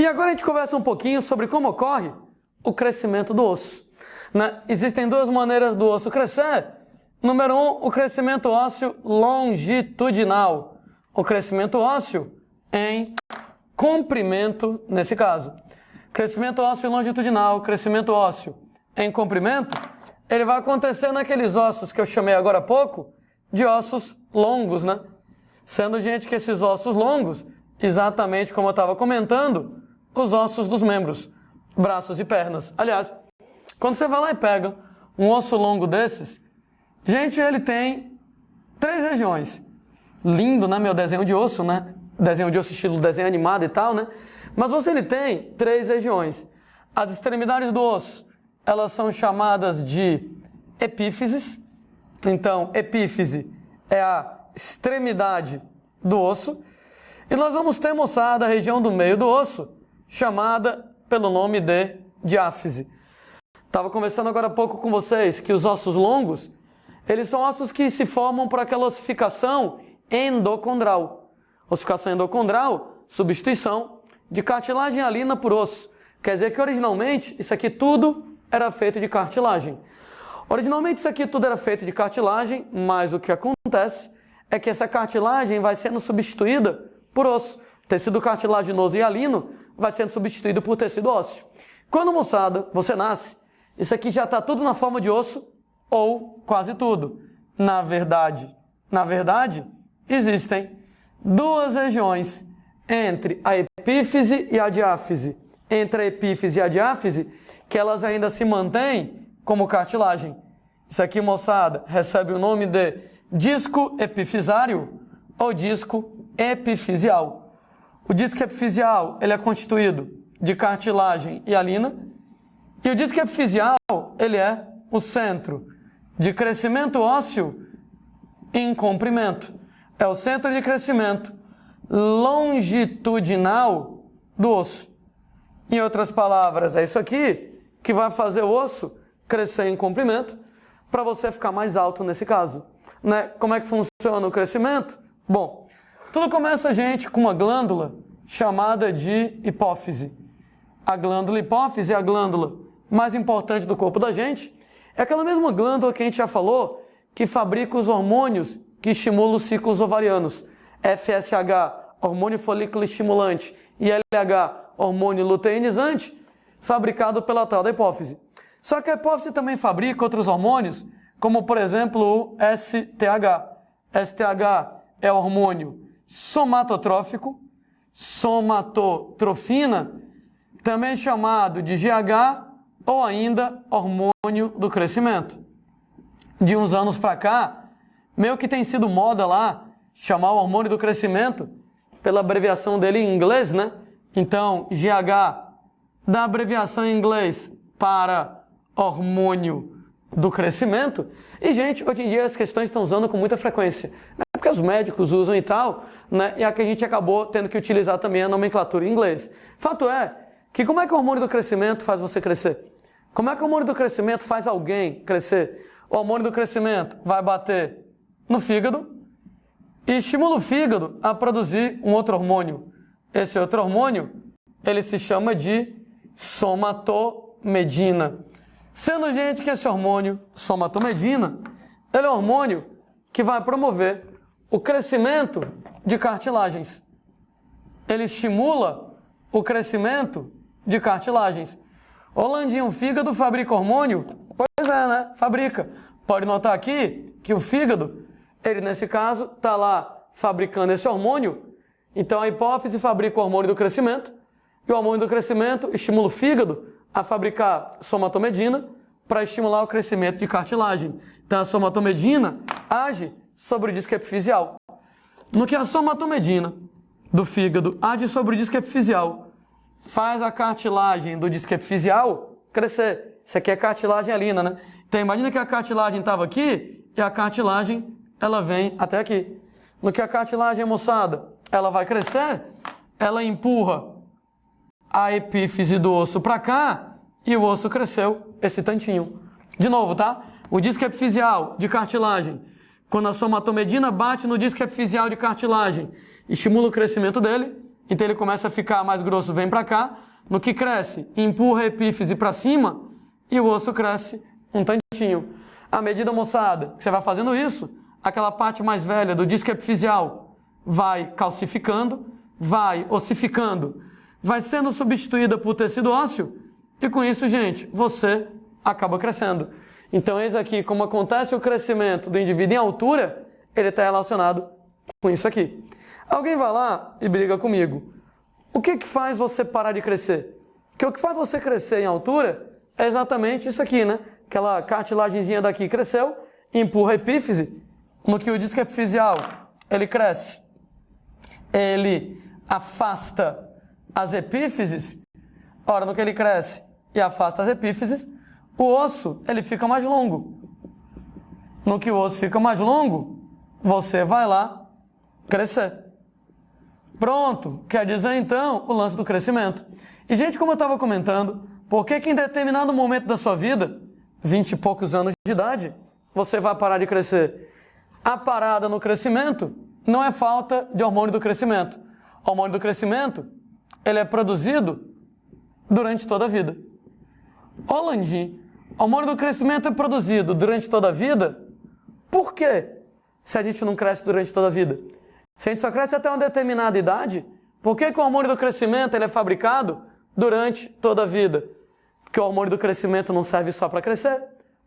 agora a gente conversa um pouquinho sobre como ocorre o crescimento do osso. Existem duas maneiras do osso crescer. Número 1, o crescimento ósseo longitudinal. O crescimento ósseo em comprimento, nesse caso. Crescimento ósseo longitudinal, crescimento ósseo em comprimento, ele vai acontecer naqueles ossos que eu chamei agora há pouco de ossos longos, Sendo, gente, que esses ossos longos, exatamente como eu estava comentando, os ossos dos membros, braços e pernas. Aliás, quando você vai lá e pega um osso longo desses, gente, ele tem 3 regiões. Lindo, meu desenho de osso, Desenho de osso estilo desenho animado e tal, Mas ele tem 3 regiões. As extremidades do osso, elas são chamadas de epífises. Então, epífise é a extremidade do osso. E nós vamos ter, moçada, a região do meio do osso, chamada pelo nome de diáfise. Estava conversando agora há pouco com vocês que os ossos longos, eles são ossos que se formam por aquela ossificação endocondral. Ossificação endocondral, substituição de cartilagem hialina por osso. Quer dizer que originalmente isso aqui tudo era feito de cartilagem. Originalmente isso aqui tudo era feito de cartilagem, mas o que acontece é que essa cartilagem vai sendo substituída por osso. Tecido cartilaginoso e hialino vai sendo substituído por tecido ósseo. Quando, moçada, você nasce, isso aqui já está tudo na forma de osso, ou quase tudo. Na verdade, existem 2 regiões entre a epífise e a diáfise. Entre a epífise e a diáfise, que elas ainda se mantêm como cartilagem. Isso aqui, moçada, recebe o nome de disco epifisário ou disco epifisial. O disco epifisial, ele é constituído de cartilagem hialina, e o disco epifisial, ele é o centro de crescimento ósseo em comprimento. É o centro de crescimento longitudinal do osso. Em outras palavras, é isso aqui que vai fazer o osso crescer em comprimento para você ficar mais alto nesse caso. Como é que funciona o crescimento? Bom, tudo começa, gente, com uma glândula chamada de hipófise. A glândula hipófise é a glândula mais importante do corpo da gente. É aquela mesma glândula que a gente já falou que fabrica os hormônios que estimulam os ciclos ovarianos. FSH, hormônio folículo estimulante, e LH, hormônio luteinizante, fabricado pela tal da hipófise. Só que a hipófise também fabrica outros hormônios, como por exemplo o STH. STH é hormônio somatotrófico, somatotrofina, também chamado de GH ou ainda hormônio do crescimento. De uns anos para cá, meio que tem sido moda lá chamar o hormônio do crescimento pela abreviação dele em inglês, Então, GH, da abreviação em inglês para hormônio do crescimento. E, gente, hoje em dia as questões estão usando com muita frequência. Porque os médicos usam e tal, E aqui a gente acabou tendo que utilizar também a nomenclatura em inglês. Fato é que como é que o hormônio do crescimento faz você crescer? Como é que o hormônio do crescimento faz alguém crescer? O hormônio do crescimento vai bater no fígado e estimula o fígado a produzir um outro hormônio. Esse outro hormônio, ele se chama de somatomedina. Sendo, gente, que esse hormônio, somatomedina, ele é um hormônio que vai promover o crescimento de cartilagens. Ele estimula o crescimento de cartilagens. Rolandinho, o fígado fabrica hormônio? Pois é, Fabrica. Pode notar aqui que o fígado, ele nesse caso, está lá fabricando esse hormônio. Então a hipófise fabrica o hormônio do crescimento, e o hormônio do crescimento estimula o fígado a fabricar somatomedina para estimular o crescimento de cartilagem. Então a somatomedina age sobre o disco epifisial. No que a somatomedina do fígado age sobre o disco epifisial, faz a cartilagem do disco epifisial crescer. Isso aqui é cartilagem hialina, Então imagina que a cartilagem estava aqui e a cartilagem ela vem até aqui. No que a cartilagem, moçada, ela vai crescer, ela empurra a epífise do osso para cá e o osso cresceu esse tantinho. De novo, tá? O disco epifisial de cartilagem, quando a somatomedina bate no disco epifisial de cartilagem, estimula o crescimento dele Então ele começa a ficar mais grosso, vem para cá. No que cresce, empurra a epífise para cima e o osso cresce um tantinho. À medida, moçada, que você vai fazendo isso, aquela parte mais velha do disco epifisial vai calcificando, vai ossificando, vai sendo substituída por tecido ósseo e com isso, gente, você acaba crescendo. Então, eis aqui como acontece o crescimento do indivíduo em altura, ele está relacionado com isso aqui. Alguém vai lá e briga comigo. O que faz você parar de crescer? Porque o que faz você crescer em altura é exatamente isso aqui, né? Aquela cartilagemzinha daqui cresceu, empurra a epífise, no que o disco epifisial, ele cresce, ele afasta as epífises, ora, no que ele cresce e afasta as epífises, o osso, ele fica mais longo. No que o osso fica mais longo, você vai lá crescer. Pronto, quer dizer então o lance do crescimento. E gente, como eu estava comentando, por que em determinado momento da sua vida, 20 e poucos anos de idade, você vai parar de crescer? A parada no crescimento não é falta de hormônio do crescimento. O hormônio do crescimento, ele é produzido durante toda a vida. Ô Landim, o hormônio do crescimento é produzido durante toda a vida? Por quê? Se a gente não cresce durante toda a vida? Se a gente só cresce até uma determinada idade, por que o hormônio do crescimento ele é fabricado durante toda a vida? Porque o hormônio do crescimento não serve só para crescer.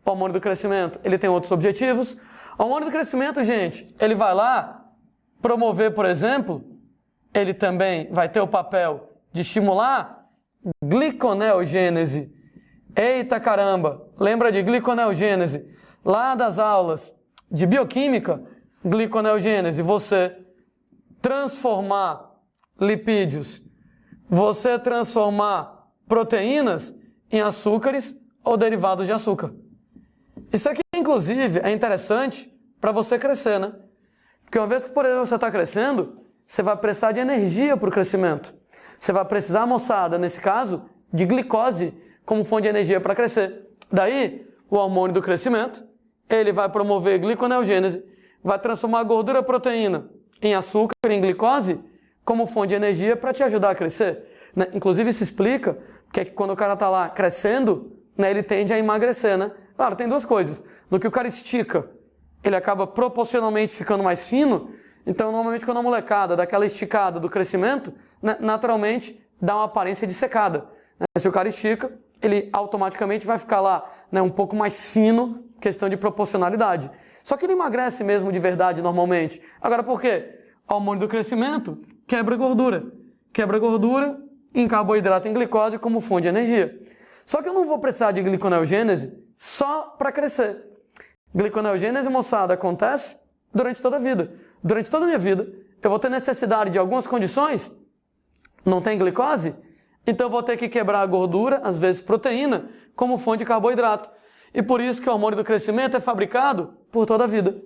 O hormônio do crescimento ele tem outros objetivos. O hormônio do crescimento, gente, ele vai lá promover, por exemplo, ele também vai ter o papel de estimular gliconeogênese. Eita caramba, lembra de gliconeogênese? Lá das aulas de bioquímica, gliconeogênese, você transformar lipídios, você transformar proteínas em açúcares ou derivados de açúcar. Isso aqui, inclusive, é interessante para você crescer, né? Porque uma vez que, por exemplo, você está crescendo, você vai precisar de energia para o crescimento. Você vai precisar, moçada, nesse caso, de glicose como fonte de energia para crescer. Daí, o hormônio do crescimento, ele vai promover gliconeogênese, vai transformar a gordura proteína em açúcar, em glicose, como fonte de energia para te ajudar a crescer. Né? Inclusive, isso explica que quando o cara está lá crescendo, né, ele tende a emagrecer, né? Claro, tem duas coisas. No que o cara estica, ele acaba proporcionalmente ficando mais fino. Então, normalmente, quando a molecada dá aquela esticada do crescimento, né, naturalmente dá uma aparência de secada. Né? Se o cara estica, ele automaticamente vai ficar lá, né, um pouco mais fino, questão de proporcionalidade. Só que ele emagrece mesmo de verdade normalmente. Agora, por quê? O hormônio do crescimento quebra gordura. Quebra gordura em carboidrato e em glicose como fonte de energia. Só que eu não vou precisar de gliconeogênese só para crescer. Gliconeogênese, moçada, acontece durante toda a vida. Durante toda a minha vida, eu vou ter necessidade de algumas condições, não tem glicose, então eu vou ter que quebrar a gordura, às vezes proteína, como fonte de carboidrato. E por isso que o hormônio do crescimento é fabricado por toda a vida.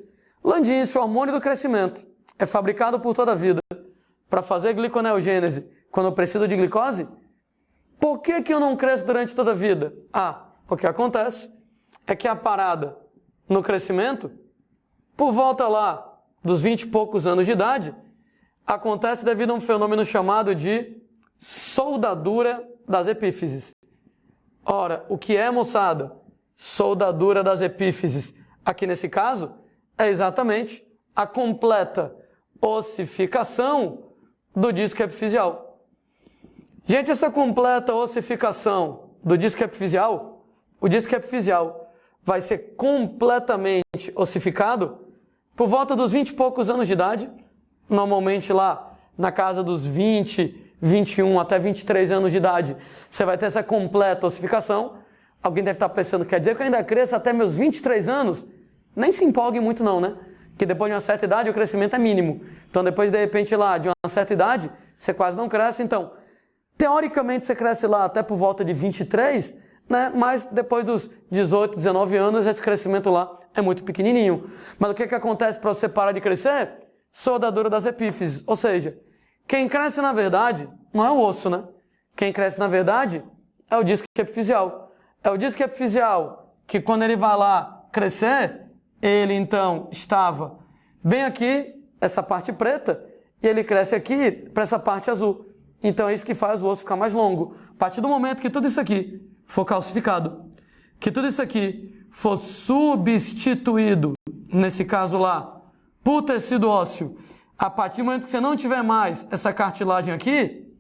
Landim, se o hormônio do crescimento é fabricado por toda a vida para fazer gliconeogênese quando eu preciso de glicose, por que eu não cresço durante toda a vida? O que acontece é que a parada no crescimento, por volta lá dos 20 e poucos anos de idade, acontece devido a um fenômeno chamado de soldadura das epífises. Ora, o que é, moçada? Soldadura das epífises. Aqui nesse caso, é exatamente a completa ossificação do disco epifisial. Gente, essa completa ossificação do disco epifisial, o disco epifisial vai ser completamente ossificado por volta dos 20 e poucos anos de idade, normalmente lá na casa dos 20, 21 até 23 anos de idade, você vai ter essa completa ossificação. Alguém deve estar pensando, quer dizer que eu ainda cresço até meus 23 anos? Nem se empolgue muito não, né? Que depois de uma certa idade o crescimento é mínimo. Então depois de repente lá de uma certa idade, você quase não cresce. Então, teoricamente você cresce lá até por volta de 23, né? Mas depois dos 18, 19 anos esse crescimento lá é muito pequenininho. Mas o que acontece para você parar de crescer? Soldadura das epífises. Ou seja, quem cresce na verdade não é o osso, né? Quem cresce na verdade é o disco epifisial. É o disco epifisial que quando ele vai lá crescer, ele então estava bem aqui, essa parte preta, e ele cresce aqui para essa parte azul. Então é isso que faz o osso ficar mais longo. A partir do momento que tudo isso aqui for calcificado, que tudo isso aqui for substituído, nesse caso lá, por tecido ósseo, a partir do momento que você não tiver mais essa cartilagem aqui,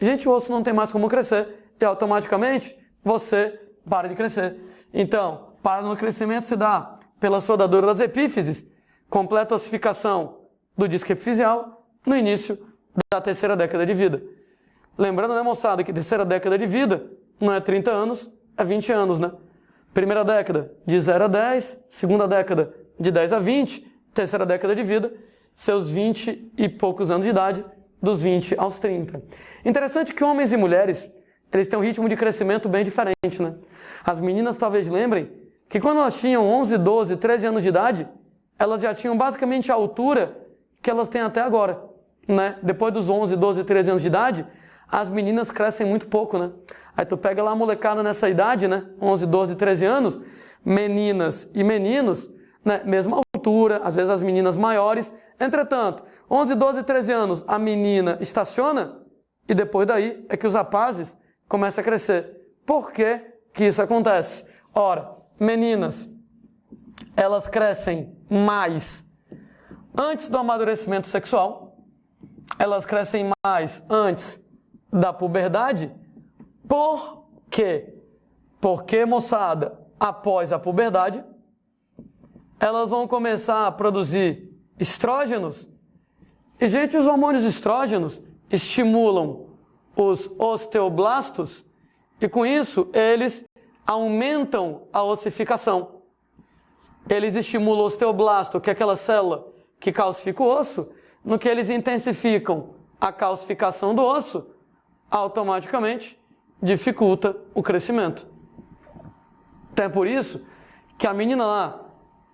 gente, o osso não tem mais como crescer e automaticamente você para de crescer. Então, para no crescimento se dá pela soldadura das epífises, completa ossificação do disco epifisial no início da terceira década de vida. Lembrando, né, moçada, que terceira década de vida não é 30 anos, é 20 anos, né? Primeira década de 0 a 10, segunda década de 10 a 20, terceira década de vida, seus 20 e poucos anos de idade, dos 20 aos 30. Interessante que homens e mulheres, eles têm um ritmo de crescimento bem diferente, né? As meninas talvez lembrem que quando elas tinham 11, 12, 13 anos de idade, elas já tinham basicamente a altura que elas têm até agora, né? Depois dos 11, 12, 13 anos de idade, as meninas crescem muito pouco, né? Aí tu pega lá a molecada nessa idade, né? 11, 12, 13 anos, meninas e meninos, né? Mesma altura, às vezes as meninas maiores. Entretanto, 11, 12, 13 anos, a menina estaciona e depois daí é que os rapazes começam a crescer. Por que que isso acontece? Ora, meninas, elas crescem mais antes do amadurecimento sexual, elas crescem mais antes da puberdade. Por quê? Porque, moçada, após a puberdade, elas vão começar a produzir estrógenos. E, gente, os hormônios estrógenos estimulam os osteoblastos e, com isso, eles aumentam a ossificação. Eles estimulam o osteoblasto, que é aquela célula que calcifica o osso. No que eles intensificam a calcificação do osso, automaticamente dificulta o crescimento. Até por isso que a menina lá,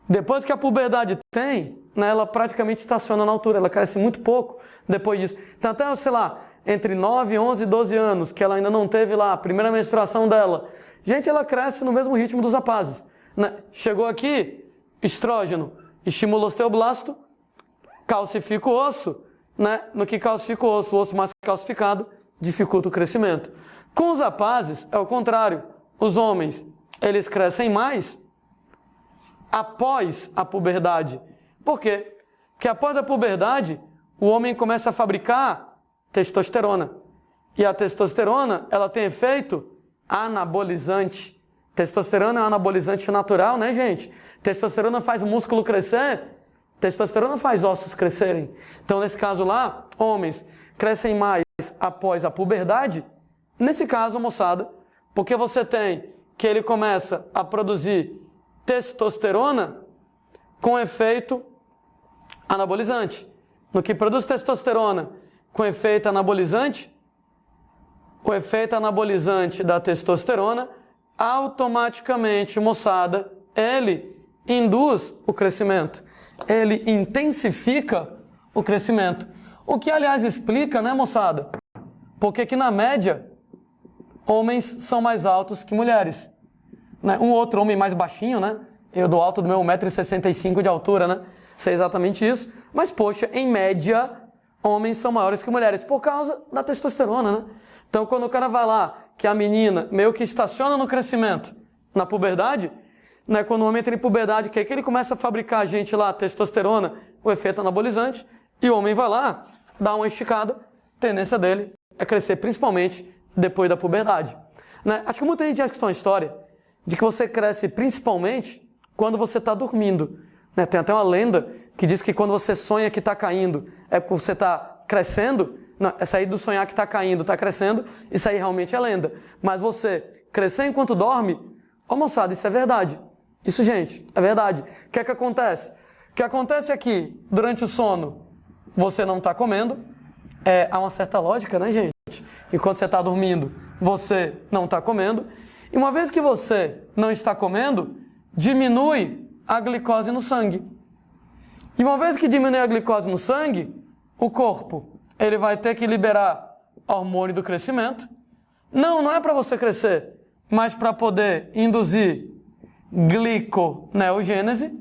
depois que a puberdade tem, né, ela praticamente estaciona na altura, ela cresce muito pouco depois disso. Então até, sei lá, entre 9, 11 e 12 anos, que ela ainda não teve lá a primeira menstruação dela, gente, ela cresce no mesmo ritmo dos rapazes, né? Chegou aqui, estrógeno, estimula o osteoblasto, calcifica o osso, né? No que calcifica o osso mais calcificado, dificulta o crescimento. Com os rapazes, é o contrário. Os homens, eles crescem mais após a puberdade. Por quê? Porque após a puberdade, o homem começa a fabricar testosterona. E a testosterona, ela tem efeito anabolizante. Testosterona é um anabolizante natural, né, gente? Testosterona faz o músculo crescer, testosterona faz ossos crescerem. Então, nesse caso lá, homens crescem mais após a puberdade. Nesse caso, moçada, porque você tem que ele começa a produzir testosterona com efeito anabolizante. No que produz testosterona com efeito anabolizante, o efeito anabolizante da testosterona, automaticamente, moçada, ele induz o crescimento. Ele intensifica o crescimento. O que, aliás, explica, né, moçada? Porque que, na média, homens são mais altos que mulheres. Né? Um outro homem mais baixinho, né? Eu do alto do meu 1,65 m de altura, né? Sei exatamente isso. Mas, poxa, em média, homens são maiores que mulheres, por causa da testosterona, né? Então, quando o cara vai lá, que a menina meio que estaciona no crescimento, na puberdade, né? Quando o homem entra em puberdade, que é que ele começa a fabricar, gente, lá, testosterona, o efeito anabolizante, e o homem vai lá, dá uma esticada, a tendência dele é crescer, principalmente depois da puberdade. Né? Acho que muita gente já escutou uma história de que você cresce principalmente quando você está dormindo. Né? Tem até uma lenda que diz que quando você sonha que está caindo, é porque você está crescendo. Não, essa aí do sonhar que está caindo, está crescendo, isso aí realmente é lenda. Mas você crescer enquanto dorme, ô moçada, isso é verdade. Isso, gente, é verdade. O que é que acontece? O que acontece é que, durante o sono, você não está comendo. Há uma certa lógica, né, gente? Enquanto você está dormindo, você não está comendo. E uma vez que você não está comendo, diminui a glicose no sangue. E uma vez que diminui a glicose no sangue, o corpo ele vai ter que liberar hormônio do crescimento. Não é para você crescer, mas para poder induzir gliconeogênese,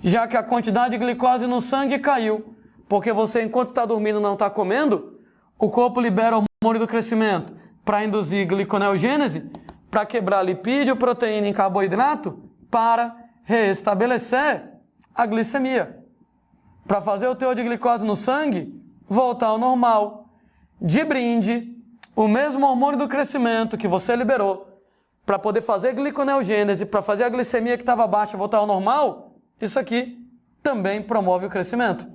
já que a quantidade de glicose no sangue caiu. porque você, enquanto está dormindo, não está comendo, o corpo libera o hormônio do crescimento para induzir gliconeogênese, para quebrar lipídio, proteína em carboidrato, para restabelecer a glicemia, para fazer o teor de glicose no sangue voltar ao normal. De brinde, o mesmo hormônio do crescimento que você liberou para poder fazer gliconeogênese, para fazer a glicemia que estava baixa voltar ao normal, isso aqui também promove o crescimento.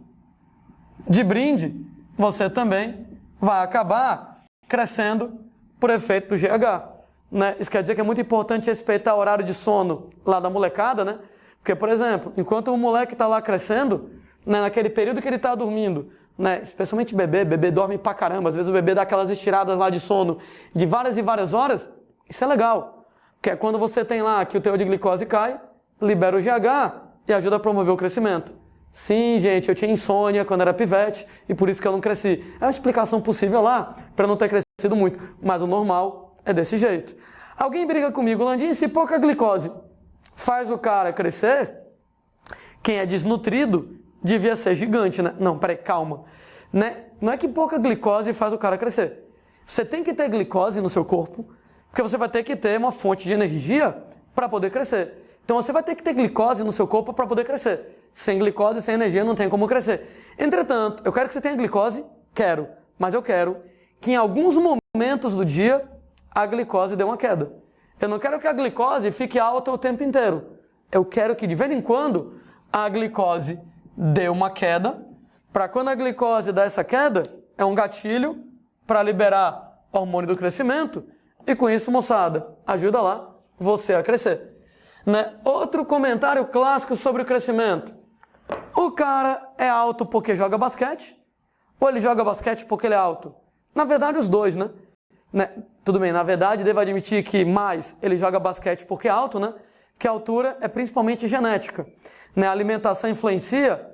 De brinde, você também vai acabar crescendo por efeito do GH. Né? Isso quer dizer que é muito importante respeitar o horário de sono lá da molecada, né? Porque, por exemplo, enquanto o moleque está lá crescendo, né, naquele período que ele está dormindo, né, especialmente bebê dorme pra caramba, às vezes o bebê dá aquelas estiradas lá de sono de várias e várias horas, isso é legal, porque é quando você tem lá que o teor de glicose cai, libera o GH e ajuda a promover o crescimento. Sim, gente, eu tinha insônia quando era pivete e por isso que eu não cresci. É uma explicação possível lá para não ter crescido muito, mas o normal é desse jeito. Alguém briga comigo, Landim, se pouca glicose faz o cara crescer, quem é desnutrido devia ser gigante, né? Não, peraí, calma. Né? Não é que pouca glicose faz o cara crescer. Você tem que ter glicose no seu corpo, porque você vai ter que ter uma fonte de energia para poder crescer. Então você vai ter que ter glicose no seu corpo para poder crescer. Sem glicose, sem energia, não tem como crescer. Entretanto, eu quero que você tenha glicose? Quero. Mas eu quero que em alguns momentos do dia a glicose dê uma queda. Eu não quero que a glicose fique alta o tempo inteiro. Eu quero que de vez em quando a glicose dê uma queda, para quando a glicose dá essa queda, é um gatilho para liberar hormônio do crescimento e com isso, moçada, ajuda lá você a crescer. Né? Outro comentário clássico sobre o crescimento. O cara é alto porque joga basquete ou ele joga basquete porque ele é alto? Na verdade, os dois, né? Tudo bem, na verdade, devo admitir que mais ele joga basquete porque é alto, né? Que a altura é principalmente genética. Né? A alimentação influencia,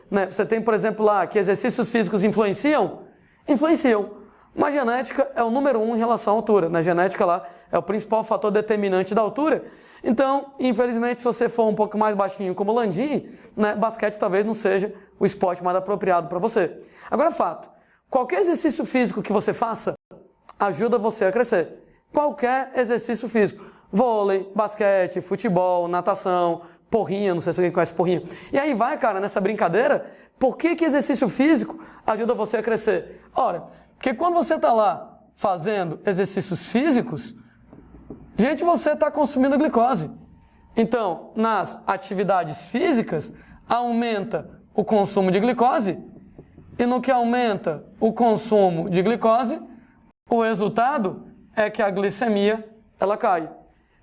né? Você tem, por exemplo, lá que exercícios físicos influenciam. Mas genética é o número 1 em relação à altura. Né? Genética lá é o principal fator determinante da altura. Então, infelizmente, se você for um pouco mais baixinho como o Landim, né? Basquete talvez não seja o esporte mais apropriado para você. Agora, fato, qualquer exercício físico que você faça ajuda você a crescer. Qualquer exercício físico. Vôlei, basquete, futebol, natação, porrinha, não sei se alguém conhece porrinha. E aí vai, cara, nessa brincadeira, por que exercício físico ajuda você a crescer? Ora, porque quando você está lá fazendo exercícios físicos, gente, você está consumindo glicose. Então, nas atividades físicas, aumenta o consumo de glicose, e no que aumenta o consumo de glicose, o resultado é que a glicemia, ela cai.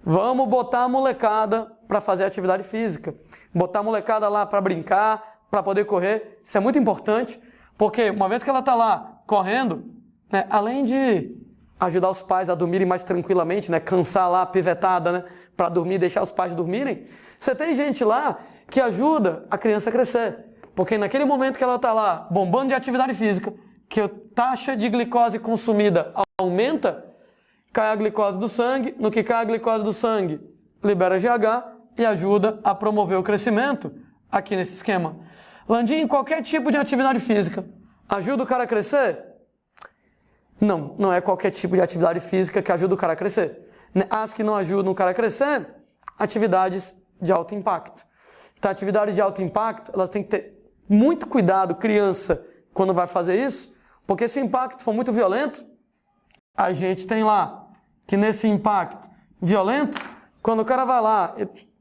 Vamos botar a molecada para fazer atividade física. Botar a molecada lá para brincar, para poder correr. Isso é muito importante, porque uma vez que ela está lá correndo, né, além de ajudar os pais a dormirem mais tranquilamente, né, cansar lá a pivetada, né, para dormir, deixar os pais dormirem, você tem gente lá que ajuda a criança a crescer. Porque naquele momento que ela está lá bombando de atividade física, que a taxa de glicose consumida aumenta, cai a glicose do sangue, no que cai a glicose do sangue, libera GH e ajuda a promover o crescimento aqui nesse esquema. Landim, qualquer tipo de atividade física ajuda o cara a crescer? Não, não é qualquer tipo de atividade física que ajuda o cara a crescer. As que não ajudam o cara a crescer, atividades de alto impacto. Então, atividades de alto impacto, elas têm que ter muito cuidado, criança, quando vai fazer isso, porque se o impacto for muito violento, a gente tem lá que nesse impacto violento, quando o cara vai lá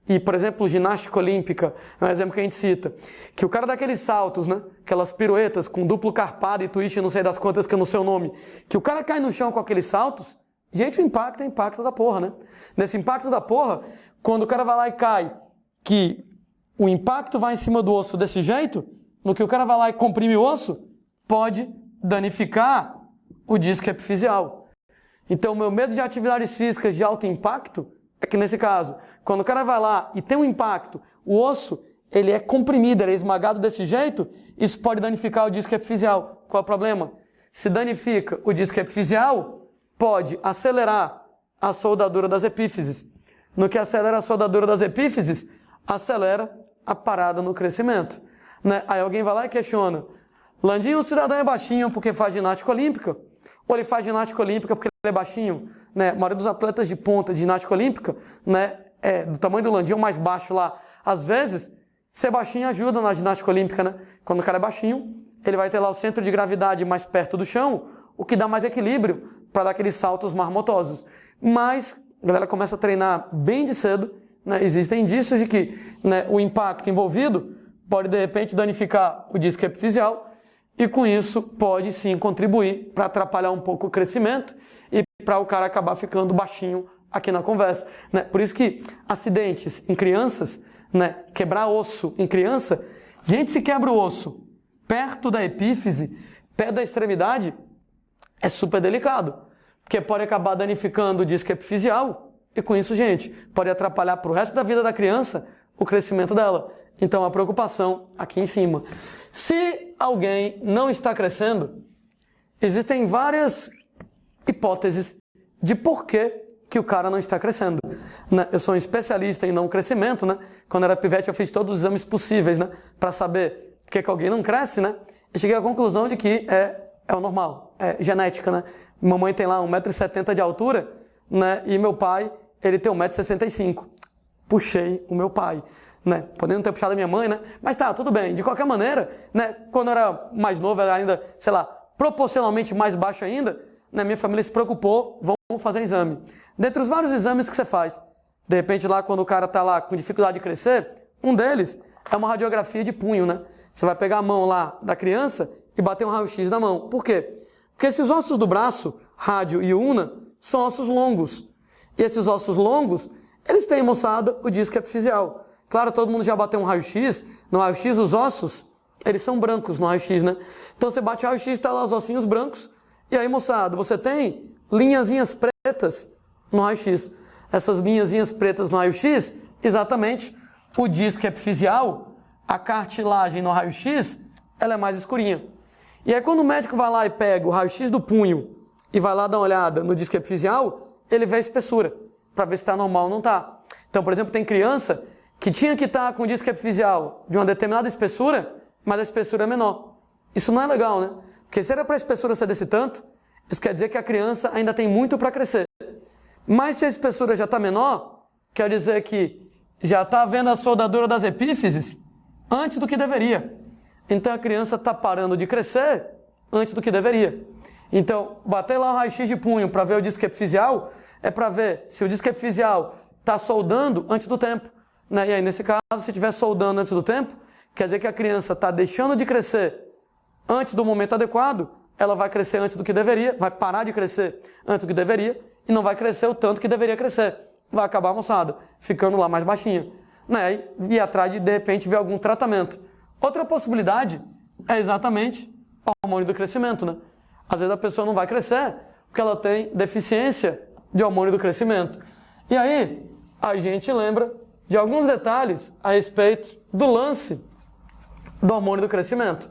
e por exemplo, ginástica olímpica, é um exemplo que a gente cita, que o cara dá aqueles saltos, né? Aquelas piruetas com duplo carpado e twist, não sei das quantas que eu não sei o nome, que o cara cai no chão com aqueles saltos, gente, o impacto é impacto da porra, né? Nesse impacto da porra, quando o cara vai lá e cai, que o impacto vai em cima do osso desse jeito, no que o cara vai lá e comprime o osso, pode danificar o disco epifisial. Então, o meu medo de atividades físicas de alto impacto é que, nesse caso, quando o cara vai lá e tem um impacto, o osso, ele é comprimido, ele é esmagado desse jeito, isso pode danificar o disco epifisial. Qual é o problema? Se danifica o disco epifisial, pode acelerar a soldadura das epífises. No que acelera a soldadura das epífises, acelera a parada no crescimento. né? Aí alguém vai lá e questiona: Landinho, o cidadão é baixinho porque faz ginástica olímpica? Ou ele faz ginástica olímpica porque ele é baixinho? Né? A maioria dos atletas de ponta de ginástica olímpica, né, do tamanho do Landinho, mais baixo lá. Às vezes, ser baixinho ajuda na ginástica olímpica, né? Quando o cara é baixinho, ele vai ter lá o centro de gravidade mais perto do chão, o que dá mais equilíbrio para dar aqueles saltos marmotosos. Mas a galera começa a treinar bem de cedo, né? Existem indícios de que, né, o impacto envolvido pode, de repente, danificar o disco epifisial e, com isso, pode sim contribuir para atrapalhar um pouco o crescimento e para o cara acabar ficando baixinho aqui na conversa, né? Por isso que acidentes em crianças, né, quebrar osso em criança, gente, se quebra o osso perto da epífise, perto da extremidade, é super delicado, porque pode acabar danificando o disco epifisial e, com isso, gente, pode atrapalhar para o resto da vida da criança o crescimento dela. Então, a preocupação aqui em cima. Se alguém não está crescendo, existem várias hipóteses de por que o cara não está crescendo, né? Eu sou um especialista em não crescimento, né? Quando era pivete eu fiz todos os exames possíveis, né, para saber por que alguém não cresce, né? E cheguei à conclusão de que é o normal, é genética, né? Mamãe tem lá 1,70 m de altura, né? E meu pai, ele tem 1,65 m. Puxei o meu pai, né? Podendo ter puxado a minha mãe, né? Mas tá, tudo bem. De qualquer maneira, né? Quando eu era mais novo, era ainda, sei lá, proporcionalmente mais baixo ainda, né? Minha família se preocupou, vamos fazer exame. Dentre os vários exames que você faz, de repente lá quando o cara tá lá com dificuldade de crescer, um deles é uma radiografia de punho, né? Você vai pegar a mão lá da criança e bater um raio-x na mão. Por quê? Porque esses ossos do braço, rádio e ulna, são ossos longos. E esses ossos longos, eles têm, moçada, o disco epifisial. Claro, todo mundo já bateu um raio-x. No raio-x, os ossos, eles são brancos no raio-x, né? Então você bate o raio-x, tá lá os ossinhos brancos. E aí, moçada, você tem linhazinhas pretas no raio-x. Essas linhazinhas pretas no raio-x, exatamente, o disco epifisial, a cartilagem no raio-x, ela é mais escurinha. E aí quando o médico vai lá e pega o raio-x do punho e vai lá dar uma olhada no disco epifisial, ele vê a espessura, para ver se está normal ou não está. Então, por exemplo, tem criança que tinha que estar com o disco epifisial de uma determinada espessura, mas a espessura é menor. Isso não é legal, né? Porque se era para a espessura ser desse tanto, isso quer dizer que a criança ainda tem muito para crescer. Mas se a espessura já está menor, quer dizer que já está vendo a soldadura das epífises antes do que deveria. Então a criança está parando de crescer antes do que deveria. Então, bater lá o raio-x de punho para ver o disco epifisial é para ver se o disco epifisial está soldando antes do tempo, né? E aí, nesse caso, se estiver soldando antes do tempo, quer dizer que a criança está deixando de crescer antes do momento adequado, ela vai crescer antes do que deveria, vai parar de crescer antes do que deveria e não vai crescer o tanto que deveria crescer. Vai acabar, moçada, ficando lá mais baixinha, né? E ir atrás de repente, ver algum tratamento. Outra possibilidade é exatamente o hormônio do crescimento, né? Às vezes a pessoa não vai crescer porque ela tem deficiência de hormônio do crescimento. E aí, a gente lembra de alguns detalhes a respeito do lance do hormônio do crescimento,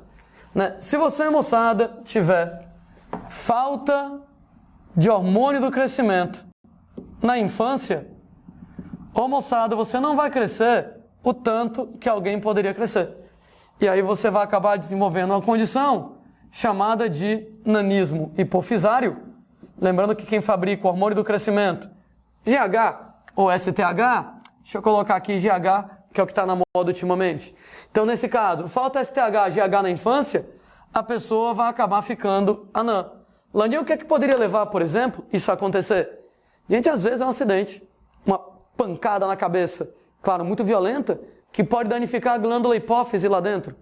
né? Se você, moçada, tiver falta de hormônio do crescimento na infância, ô moçada, você não vai crescer o tanto que alguém poderia crescer. E aí você vai acabar desenvolvendo uma condição chamada de nanismo hipofisário. Lembrando que quem fabrica o hormônio do crescimento, GH ou STH, deixa eu colocar aqui GH, que é o que está na moda ultimamente. Então, nesse caso, falta STH, GH na infância, a pessoa vai acabar ficando anã. Landinho, o que é que poderia levar, por exemplo, isso a acontecer? Gente, às vezes é um acidente, uma pancada na cabeça, claro, muito violenta, que pode danificar a glândula hipófise lá dentro.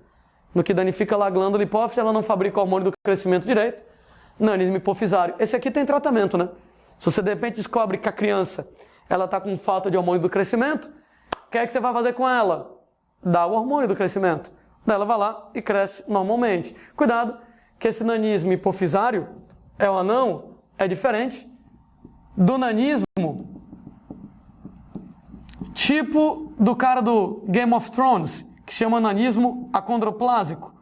No que danifica lá a glândula hipófise, ela não fabrica o hormônio do crescimento direito, nanismo hipofisário. Esse aqui tem tratamento, né? Se você de repente descobre que a criança ela está com falta de hormônio do crescimento, o que é que você vai fazer com ela? Dá o hormônio do crescimento. Daí ela vai lá e cresce normalmente. Cuidado, que esse nanismo hipofisário é o anão, é diferente do nanismo tipo do cara do Game of Thrones, que chama nanismo acondroplásico,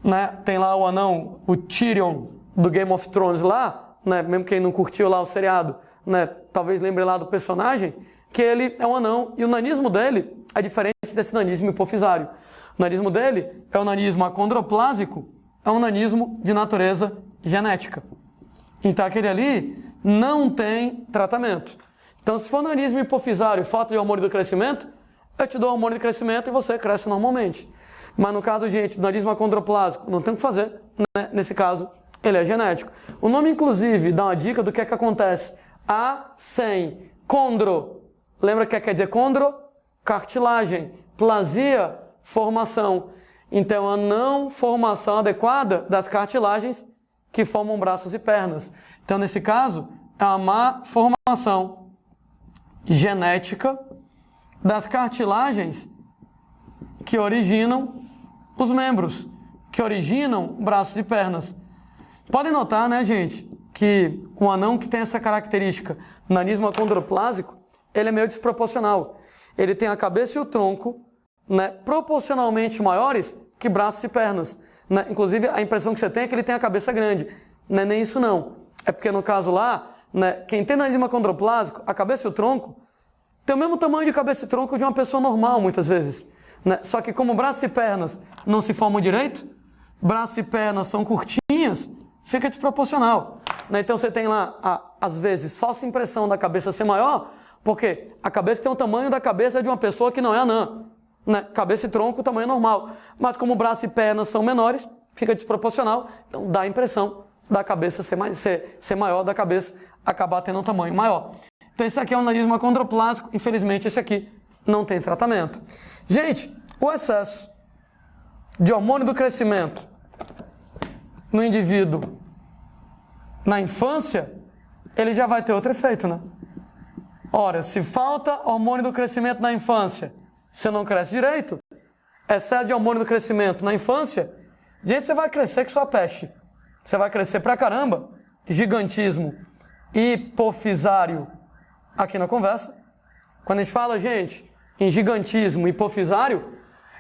né? Tem lá o anão, o Tyrion do Game of Thrones lá, né? Mesmo quem não curtiu lá o seriado, né? Talvez lembre lá do personagem, que ele é um anão e o nanismo dele é diferente desse nanismo hipofisário. O nanismo dele é o nanismo acondroplásico, é um nanismo de natureza genética. Então aquele ali não tem tratamento. Então se for nanismo hipofisário, falta de hormônio do crescimento, eu te dou hormônio de crescimento e você cresce normalmente. Mas no caso, gente, do nanismo acondroplásico, não tem o que fazer, né? Nesse caso, ele é genético. O nome, inclusive, dá uma dica do que é que acontece. A100, condro. Lembra o que quer dizer condro? Cartilagem. Plasia, formação. Então, a não formação adequada das cartilagens que formam braços e pernas. Então, nesse caso, é a má formação genética das cartilagens que originam os membros, que originam braços e pernas. Podem notar, né, gente, que um anão que tem essa característica, nanismo acondroplásico, ele é meio desproporcional. Ele tem a cabeça e o tronco, né, proporcionalmente maiores que braços e pernas. Né? Inclusive, a impressão que você tem é que ele tem a cabeça grande. Não é nem isso, não. É porque, no caso lá, né, quem tem nanismo acondroplásico, a cabeça e o tronco, tem o mesmo tamanho de cabeça e tronco de uma pessoa normal, muitas vezes. Né? Só que como braços e pernas não se formam direito, braços e pernas são curtinhas, fica desproporcional. Né? Então você tem lá, às vezes, falsa impressão da cabeça ser maior, porque a cabeça tem o tamanho da cabeça de uma pessoa que não é anã. Né? Cabeça e tronco, tamanho normal. Mas como braços e pernas são menores, fica desproporcional, então dá a impressão da cabeça ser maior, da cabeça acabar tendo um tamanho maior. Então esse aqui é um nanismo acondroplásico, infelizmente esse aqui não tem tratamento. Gente, o excesso de hormônio do crescimento no indivíduo na infância, ele já vai ter outro efeito, né? Ora, se falta hormônio do crescimento na infância, você não cresce direito, excesso de hormônio do crescimento na infância, gente, você vai crescer que sua peste. Você vai crescer pra caramba, gigantismo hipofisário aqui na conversa. Quando a gente fala, gente, em gigantismo hipofisário,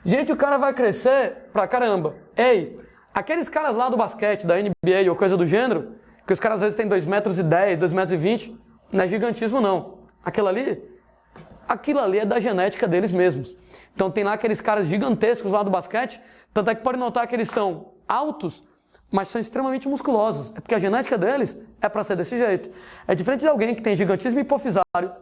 gente, o cara vai crescer pra caramba. Ei, aqueles caras lá do basquete, da NBA ou coisa do gênero, que os caras às vezes têm 2,10 metros, 2,20 metros, não é gigantismo não. Aquilo ali é da genética deles mesmos. Então tem lá aqueles caras gigantescos lá do basquete, tanto é que pode notar que eles são altos, mas são extremamente musculosos. É porque a genética deles é para ser desse jeito. É diferente de alguém que tem gigantismo hipofisário,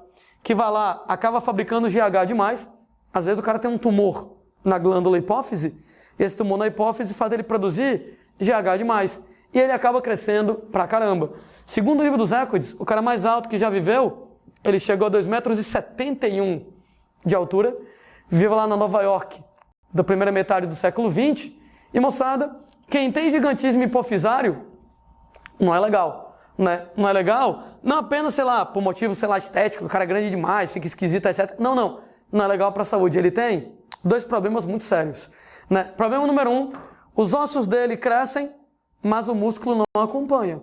que vai lá, acaba fabricando GH demais. Às vezes o cara tem um tumor na glândula hipófise, e esse tumor na hipófise faz ele produzir GH demais. E ele acaba crescendo pra caramba. Segundo o livro dos recordes, o cara mais alto que já viveu, ele chegou a 2,71 metros de altura, vive lá na Nova York, da primeira metade do século XX. E moçada, quem tem gigantismo hipofisário, não é legal. Né? Não é legal, não apenas, sei lá, por motivo, sei lá, estético, o cara é grande demais, fica esquisito, etc. Não é legal para a saúde. Ele tem dois problemas muito sérios. Né? Problema número 1, os ossos dele crescem, mas o músculo não acompanha.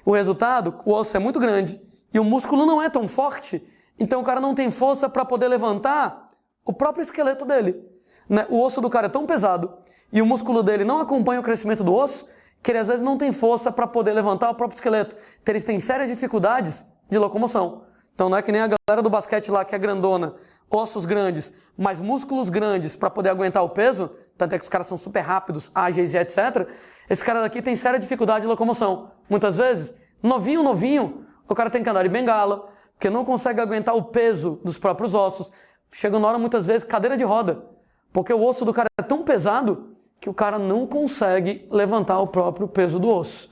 O resultado, o osso é muito grande e o músculo não é tão forte, então o cara não tem força para poder levantar o próprio esqueleto dele. Né? O osso do cara é tão pesado e o músculo dele não acompanha o crescimento do osso, que ele às vezes não tem força para poder levantar o próprio esqueleto. Então eles têm sérias dificuldades de locomoção. Então não é que nem a galera do basquete lá que é grandona, ossos grandes, mas músculos grandes para poder aguentar o peso, tanto é que os caras são super rápidos, ágeis e etc. Esse cara daqui tem séria dificuldade de locomoção. Muitas vezes, novinho, o cara tem que andar de bengala, porque não consegue aguentar o peso dos próprios ossos. Chega na hora, muitas vezes, cadeira de roda, porque o osso do cara é tão pesado que o cara não consegue levantar o próprio peso do osso.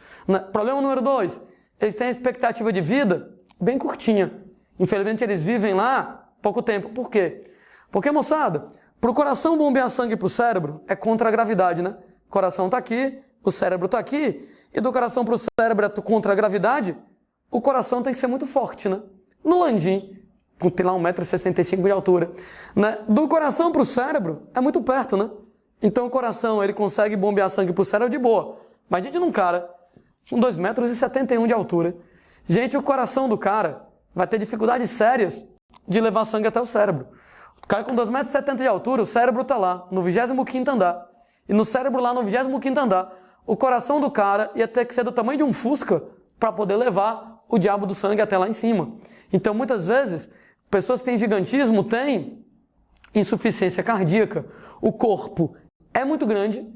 Problema número 2, eles têm a expectativa de vida bem curtinha. Infelizmente, eles vivem lá pouco tempo. Por quê? Porque, moçada, para o coração bombear sangue para o cérebro, é contra a gravidade, né? O coração está aqui, o cérebro está aqui, e do coração para o cérebro é contra a gravidade, o coração tem que ser muito forte, né? No landim, tem lá 1,65 m de altura. Né? Do coração para o cérebro, é muito perto, né? Então o coração, ele consegue bombear sangue para o cérebro de boa. Mas a gente num cara com 2,71 m de altura, gente, o coração do cara vai ter dificuldades sérias de levar sangue até o cérebro. O cara com 2,70 m de altura, o cérebro está lá, no 25º andar. E no cérebro lá, no 25º andar, o coração do cara ia ter que ser do tamanho de um Fusca para poder levar o diabo do sangue até lá em cima. Então, muitas vezes, pessoas que têm gigantismo têm insuficiência cardíaca. O corpo é muito grande,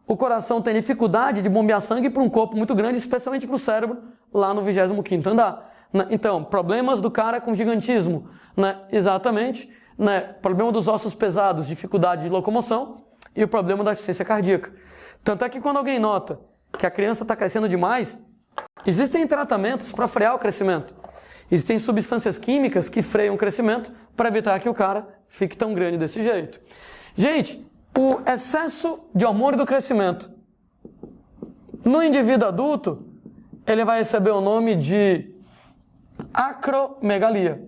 o coração tem dificuldade de bombear sangue para um corpo muito grande, especialmente para o cérebro, lá no 25º andar. Né? Então, problemas do cara com gigantismo, né? Exatamente, né? Problema dos ossos pesados, dificuldade de locomoção e o problema da insuficiência cardíaca. Tanto é que quando alguém nota que a criança está crescendo demais, existem tratamentos para frear o crescimento. Existem substâncias químicas que freiam o crescimento para evitar que o cara fique tão grande desse jeito. Gente, o excesso de hormônio do crescimento no indivíduo adulto, ele vai receber o nome de acromegalia.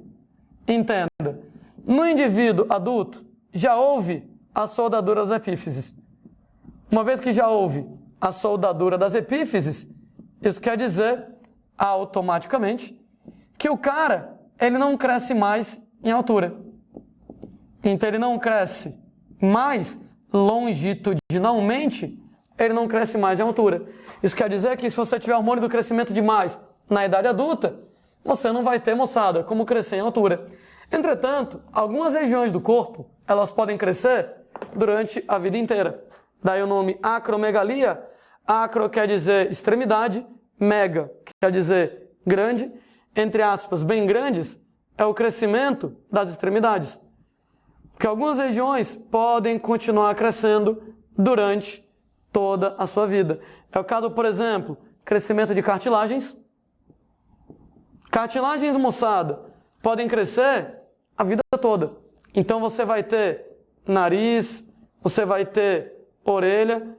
Entenda, no indivíduo adulto já houve a soldadura das epífises. Uma vez que já houve a soldadura das epífises, isso quer dizer automaticamente que o cara, ele não cresce mais em altura. Então ele não cresce mais longitudinalmente, ele não cresce mais em altura. Isso quer dizer que se você tiver hormônio do crescimento demais na idade adulta, você não vai ter, moçada, como crescer em altura. Entretanto, algumas regiões do corpo, elas podem crescer durante a vida inteira. Daí o nome acromegalia. Acro quer dizer extremidade, mega quer dizer grande, entre aspas, bem grandes, é o crescimento das extremidades. Porque algumas regiões podem continuar crescendo durante toda a sua vida. É o caso, por exemplo, crescimento de cartilagens. Cartilagens, moçada, podem crescer a vida toda. Então você vai ter nariz, você vai ter orelha.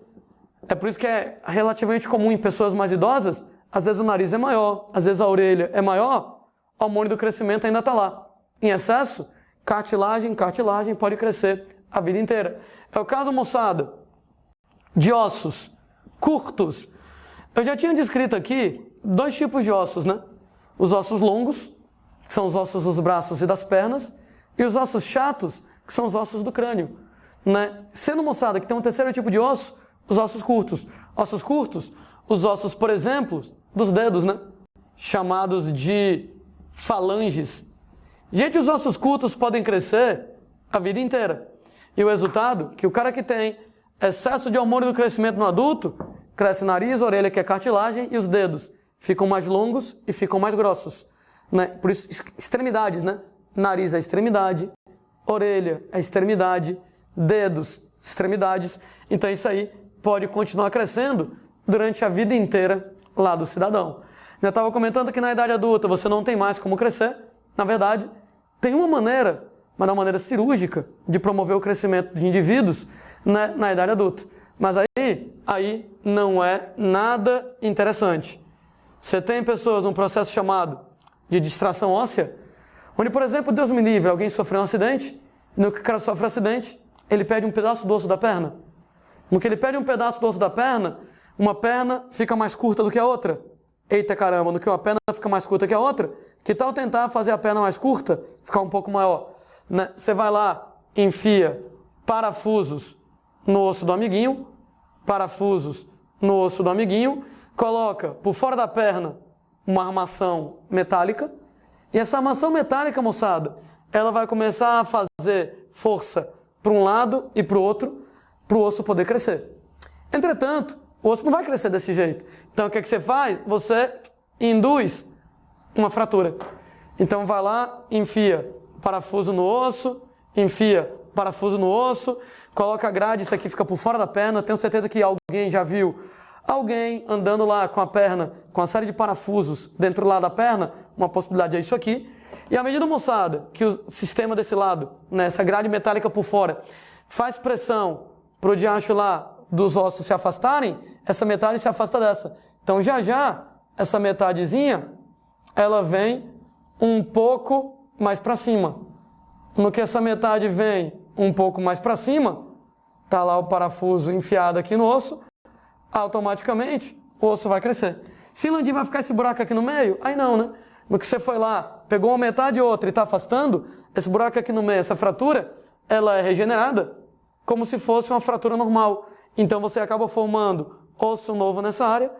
É por isso que é relativamente comum em pessoas mais idosas, às vezes o nariz é maior, às vezes a orelha é maior, o hormônio do crescimento ainda está lá. Em excesso, cartilagem pode crescer a vida inteira. É o caso, moçada, de ossos curtos. Eu já tinha descrito aqui 2 tipos de ossos, né? Os ossos longos, que são os ossos dos braços e das pernas, e os ossos chatos, que são os ossos do crânio, né? Sendo, moçada, que tem um terceiro tipo de osso, os ossos curtos. Ossos curtos, os ossos, por exemplo, dos dedos, né? Chamados de falanges. Gente, os ossos curtos podem crescer a vida inteira. E o resultado, que o cara que tem excesso de hormônio do crescimento no adulto, cresce nariz, orelha, que é cartilagem, e os dedos ficam mais longos e ficam mais grossos. Né? Por isso, extremidades, né? Nariz é extremidade, orelha é extremidade, dedos, extremidades. Então isso aí pode continuar crescendo durante a vida inteira lá do cidadão. Já estava comentando que na idade adulta você não tem mais como crescer. Na verdade, tem uma maneira, mas uma maneira cirúrgica, de promover o crescimento de indivíduos, né, na idade adulta. Mas aí não é nada interessante. Você tem pessoas num processo chamado de distração óssea, onde, por exemplo, Deus me livre, alguém sofreu um acidente, e no que o cara sofre um acidente, ele perde um pedaço do osso da perna. No que ele perde um pedaço do osso da perna, uma perna fica mais curta do que a outra. Eita caramba, no que uma perna fica mais curta que a outra, que tal tentar fazer a perna mais curta, ficar um pouco maior? Né? Você vai lá, enfia parafusos no osso do amiguinho, parafusos no osso do amiguinho, coloca por fora da perna uma armação metálica, e essa armação metálica, moçada, ela vai começar a fazer força para um lado e para o outro, para o osso poder crescer. Entretanto, o osso não vai crescer desse jeito. Então, o que é que você faz? Você induz uma fratura. Então, vai lá, enfia parafuso no osso, enfia parafuso no osso, coloca a grade, isso aqui fica por fora da perna. Tenho certeza que alguém já viu alguém andando lá com a perna, com a série de parafusos dentro lá da perna, uma possibilidade é isso aqui. E à medida, moçada, que o sistema desse lado, né, essa grade metálica por fora, faz pressão para o diacho lá dos ossos se afastarem, essa metade se afasta dessa. Então, já, essa metadezinha, ela vem um pouco mais para cima. No que essa metade vem um pouco mais para cima, tá lá o parafuso enfiado aqui no osso, automaticamente o osso vai crescer. Se Landim vai ficar esse buraco aqui no meio, aí não, né? No que você foi lá, pegou uma metade e outra e está afastando, esse buraco aqui no meio, essa fratura, ela é regenerada como se fosse uma fratura normal. Então você acaba formando osso novo nessa área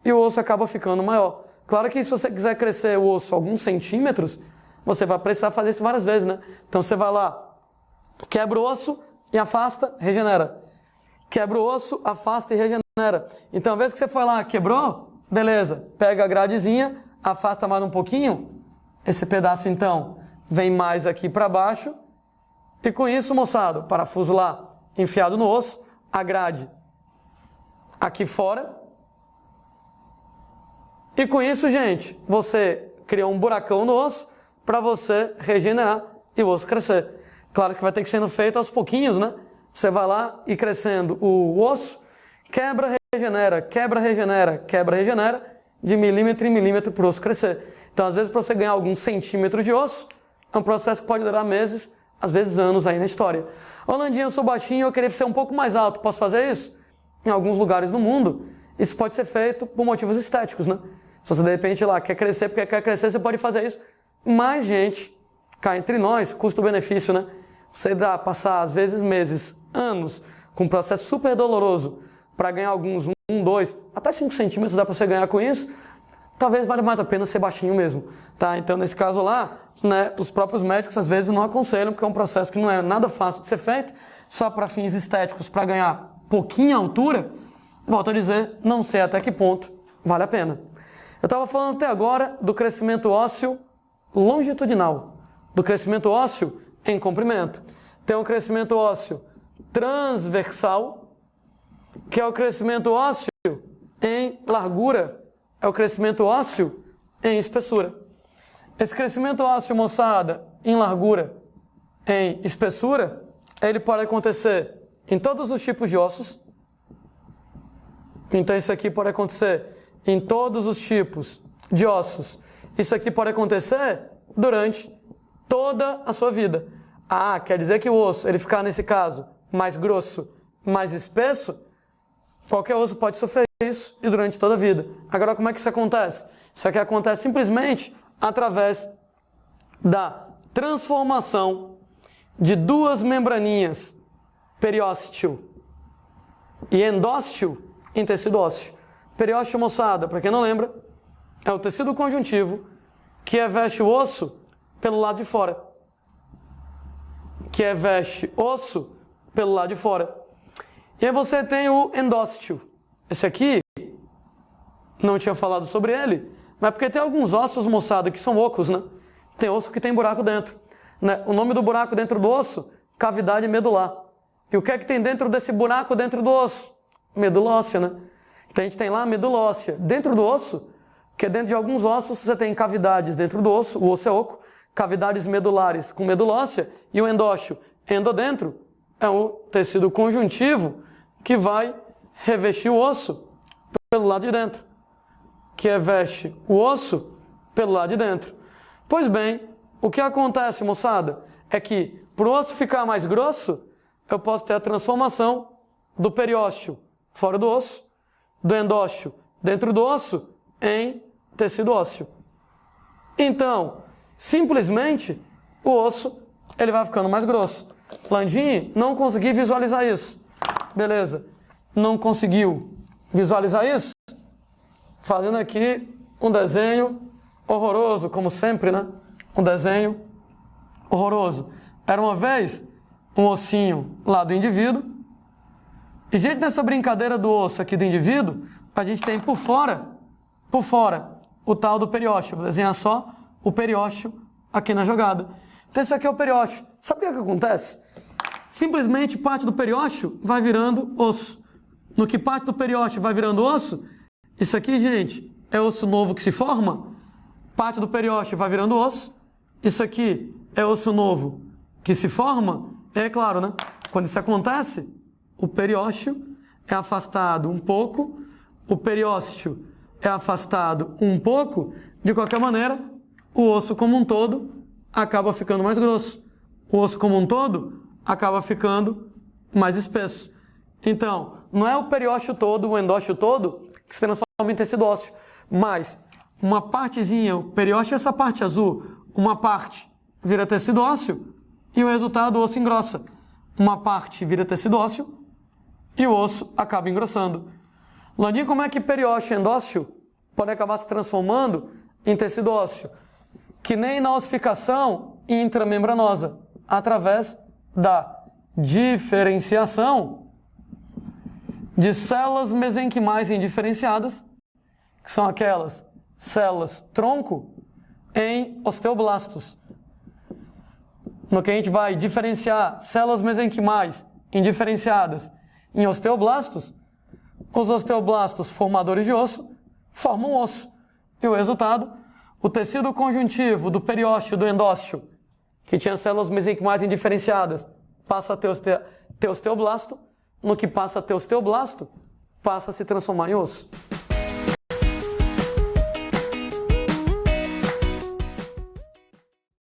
e o osso acaba ficando maior. Claro que se você quiser crescer o osso alguns centímetros, você vai precisar fazer isso várias vezes, né? Então você vai lá, quebra o osso e afasta, regenera. quebra o osso, afasta e regenera. Então, às vezes que você foi lá, quebrou, beleza, pega a gradezinha, afasta mais um pouquinho, esse pedaço então vem mais aqui para baixo, e com isso, moçada, o parafuso lá enfiado no osso, a grade aqui fora, e com isso, gente, você cria um buracão no osso para você regenerar e o osso crescer. Claro que vai ter que ser feito aos pouquinhos, né? Você vai lá e crescendo o osso, quebra, regenera, quebra, regenera, quebra, regenera, de milímetro em milímetro para o osso crescer. Então, às vezes, para você ganhar alguns centímetros de osso, é um processo que pode durar meses, às vezes anos aí na história. Ô, Landinha, eu sou baixinho, eu queria ser um pouco mais alto, posso fazer isso? Em alguns lugares do mundo, isso pode ser feito por motivos estéticos, né? Se você, de repente, lá quer crescer porque quer crescer, você pode fazer isso. Mais gente, cá entre nós, custo-benefício, né? Você passar, às vezes, meses, anos, com um processo super doloroso para ganhar alguns 1, 2, até 5 centímetros dá para você ganhar com isso, talvez valha mais a pena ser baixinho mesmo, tá? Então, nesse caso lá, né, os próprios médicos às vezes não aconselham, porque é um processo que não é nada fácil de ser feito, só para fins estéticos, para ganhar pouquinha altura, volto a dizer, não sei até que ponto vale a pena. Eu estava falando até agora do crescimento ósseo longitudinal, do crescimento ósseo em comprimento. Tem um crescimento ósseo transversal, que é o crescimento ósseo em largura, é o crescimento ósseo em espessura. Esse crescimento ósseo, moçada, em largura, em espessura, ele pode acontecer em todos os tipos de ossos. Então isso aqui pode acontecer em todos os tipos de ossos. Isso aqui pode acontecer durante toda a sua vida. Ah, quer dizer que o osso, ele ficar nesse caso mais grosso, mais espesso, qualquer osso pode sofrer isso e durante toda a vida. Agora, como é que isso acontece? Isso aqui acontece simplesmente através da transformação de duas membraninhas, periósteo e endósteo, em tecido ósseo. Periósteo, moçada, para quem não lembra, é o tecido conjuntivo que reveste o osso pelo lado de fora. Que reveste osso pelo lado de fora. E aí você tem o endósteo. Esse aqui, não tinha falado sobre ele, mas porque tem alguns ossos, moçada, que são ocos, né? Tem osso que tem buraco dentro, né? O nome do buraco dentro do osso, cavidade medular. E o que é que tem dentro desse buraco dentro do osso? Medula óssea, né? Então a gente tem lá a medula óssea. Dentro do osso, que dentro de alguns ossos você tem cavidades dentro do osso, o osso é oco, cavidades medulares com medula óssea, e o endósteo, endodentro, é o tecido conjuntivo que vai revestir o osso pelo lado de dentro, que reveste o osso pelo lado de dentro. Pois bem, o que acontece, moçada, é que para o osso ficar mais grosso, eu posso ter a transformação do periósteo fora do osso, do endósteo dentro do osso, em tecido ósseo. Então, simplesmente, o osso ele vai ficando mais grosso. Landim, não consegui visualizar isso. Beleza. Não conseguiu visualizar isso? Fazendo aqui um desenho horroroso, como sempre, né? Um desenho horroroso. Era uma vez um ossinho lá do indivíduo. E, gente, nessa brincadeira do osso aqui do indivíduo, a gente tem por fora, o tal do periósteo. Vou desenhar só o periósteo aqui na jogada. Então, esse aqui é o periósteo. Sabe o que acontece? Simplesmente parte do periósteo vai virando osso. No que parte do periósteo vai virando osso, isso aqui, gente, é osso novo que se forma. Parte do periósteo vai virando osso. Isso aqui é osso novo que se forma. É claro, né? Quando isso acontece, o periósteo é afastado um pouco. O periósteo é afastado um pouco. De qualquer maneira, o osso como um todo acaba ficando mais grosso. O osso como um todo acaba ficando mais espesso. Então, não é o periósteo todo, o endósteo todo, que se transforma em tecido ósseo, mas uma partezinha, o periósteo é essa parte azul, uma parte vira tecido ósseo e o resultado, o osso engrossa. Uma parte vira tecido ósseo e o osso acaba engrossando. Landinho, como é que periósteo e endósteo pode acabar se transformando em tecido ósseo? Que nem na ossificação intramembranosa, através da diferenciação de células mesenquimais indiferenciadas, que são aquelas células tronco, em osteoblastos. No que a gente vai diferenciar células mesenquimais indiferenciadas em osteoblastos, os osteoblastos formadores de osso formam osso. E o resultado, o tecido conjuntivo do periósteo e do endósteo, que tinha células mesenquimais indiferenciadas, passa a ter osteoblasto. No que passa a ter osteoblasto, passa a se transformar em osso.